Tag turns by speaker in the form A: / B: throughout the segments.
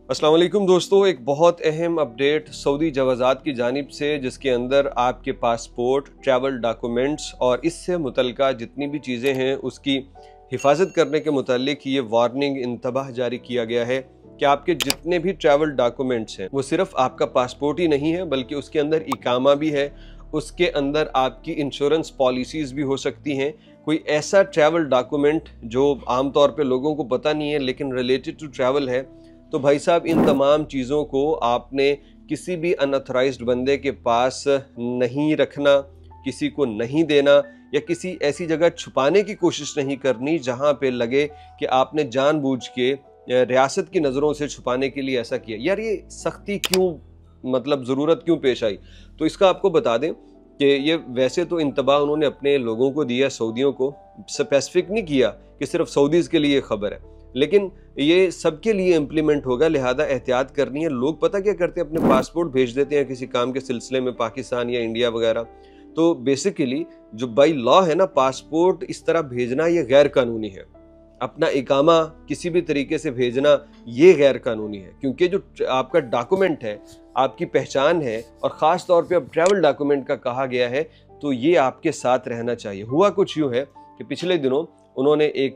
A: अस्सलाम वालेकुम दोस्तों, एक बहुत अहम अपडेट सऊदी जवाज़ात की जानिब से, जिसके अंदर आपके पासपोर्ट, ट्रैवल डॉक्यूमेंट्स और इससे मुतल्लिका जितनी भी चीज़ें हैं उसकी हिफाजत करने के मुतालिक ये वार्निंग इंतबाह जारी किया गया है कि आपके जितने भी ट्रैवल डॉक्यूमेंट्स हैं वो सिर्फ आपका पासपोर्ट ही नहीं है बल्कि उसके अंदर इकामा भी है, उसके अंदर आपकी इंश्योरेंस पॉलिसीज़ भी हो सकती हैं। कोई ऐसा ट्रैवल डॉक्यूमेंट जो आमतौर पे लोगों को पता नहीं है लेकिन रिलेटेड टू ट्रैवल है, तो भाई साहब इन तमाम चीज़ों को आपने किसी भी अनऑथराइज्ड बंदे के पास नहीं रखना, किसी को नहीं देना या किसी ऐसी जगह छुपाने की कोशिश नहीं करनी जहां पे लगे कि आपने जानबूझ के रियासत की नज़रों से छुपाने के लिए ऐसा किया। यार ये सख्ती क्यों, मतलब ज़रूरत क्यों पेश आई? तो इसका आपको बता दें कि ये वैसे तो इंतबाह उन्होंने अपने लोगों को दिया, सऊदियों को, स्पेसिफिक नहीं किया कि सिर्फ सऊदीज़ के लिए खबर है, लेकिन ये सबके लिए इम्प्लीमेंट होगा, लिहाजा एहतियात करनी है। लोग पता क्या करते हैं, अपने पासपोर्ट भेज देते हैं किसी काम के सिलसिले में पाकिस्तान या इंडिया वगैरह। तो बेसिकली जो बाई लॉ है ना, पासपोर्ट इस तरह भेजना ये गैर कानूनी है। अपना इकामा किसी भी तरीके से भेजना ये गैर कानूनी है, क्योंकि जो आपका डॉक्यूमेंट है, आपकी पहचान है, और ख़ास तौर पे अब ट्रैवल डॉक्यूमेंट का कहा गया है, तो ये आपके साथ रहना चाहिए। हुआ कुछ यूँ है कि पिछले दिनों उन्होंने एक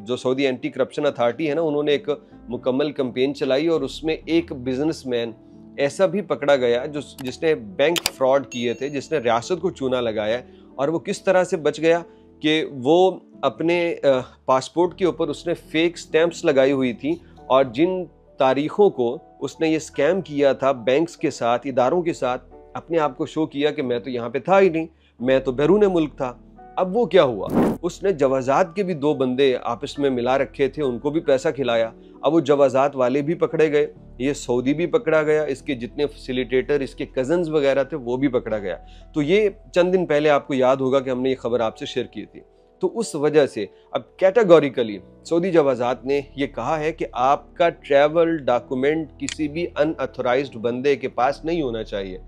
A: जो सऊदी एंटी करप्शन अथॉरिटी है ना, उन्होंने एक मुकम्मल कैंपेन चलाई और उसमें एक बिजनेसमैन ऐसा भी पकड़ा गया जिसने बैंक फ्रॉड किए थे, जिसने रियासत को चूना लगाया। और वो किस तरह से बच गया कि वो अपने पासपोर्ट के ऊपर उसने फेक स्टैंप्स लगाई हुई थी, और जिन तारीखों को उसने ये स्कैम किया था बैंक्स के साथ, इदारों के साथ, अपने आप को शो किया कि मैं तो यहाँ पे था ही नहीं, मैं तो बैरून मुल्क था। अब वो क्या हुआ, उसने जवाजात के भी दो बंदे आपस में मिला रखे थे, उनको भी पैसा खिलाया। अब वो जवाजात वाले भी पकड़े गए, ये सऊदी भी पकड़ा गया, इसके जितने फैसिलिटेटर, इसके कजन्स वगैरह थे वो भी पकड़ा गया। तो ये चंद दिन पहले आपको याद होगा कि हमने ये खबर आपसे शेयर की थी। तो उस वजह से अब कैटेगोरिकली सऊदी जवाजात ने ये कहा है कि आपका ट्रैवल डॉक्यूमेंट किसी भी अनऑथराइज्ड बंदे के पास नहीं होना चाहिए।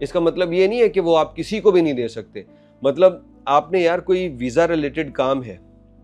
A: इसका मतलब ये नहीं है कि वो आप किसी को भी नहीं दे सकते। मतलब आपने यार कोई वीज़ा रिलेटेड काम है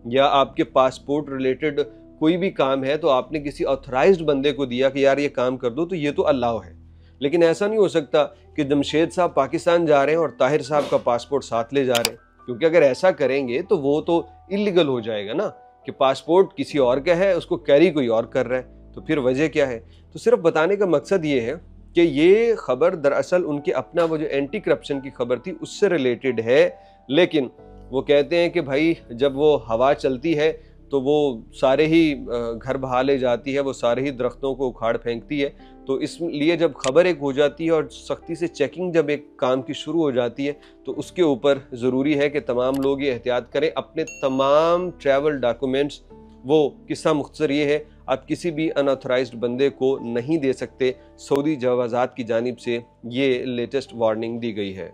A: या आपके पासपोर्ट रिलेटेड कोई भी काम है, तो आपने किसी ऑथराइज्ड बंदे को दिया कि यार ये काम कर दो, तो ये तो अलाउ है। लेकिन ऐसा नहीं हो सकता कि जमशेद साहब पाकिस्तान जा रहे हैं और ताहिर साहब का पासपोर्ट साथ ले जा रहे हैं, क्योंकि अगर ऐसा करेंगे तो वो तो इलीगल हो जाएगा ना, कि पासपोर्ट किसी और का है, उसको कैरी कोई और कर रहा है, तो फिर वजह क्या है। तो सिर्फ बताने का मकसद ये है कि ये खबर दरअसल उनके अपना वो जो एंटी करप्शन की खबर थी उससे रिलेटेड है, लेकिन वो कहते हैं कि भाई जब वो हवा चलती है तो वो सारे ही घर बहा ले जाती है, वो सारे ही दरख्तों को उखाड़ फेंकती है। तो इसलिए जब खबर एक हो जाती है और सख्ती से चेकिंग जब एक काम की शुरू हो जाती है, तो उसके ऊपर ज़रूरी है कि तमाम लोग ये एहतियात करें, अपने तमाम ट्रैवल डॉक्यूमेंट्स, वो किस्सा मुख्तसर ये है, आप किसी भी अनऑथराइज्ड बंदे को नहीं दे सकते। सऊदी जवाज़ात की जानिब से ये लेटेस्ट वार्निंग दी गई है।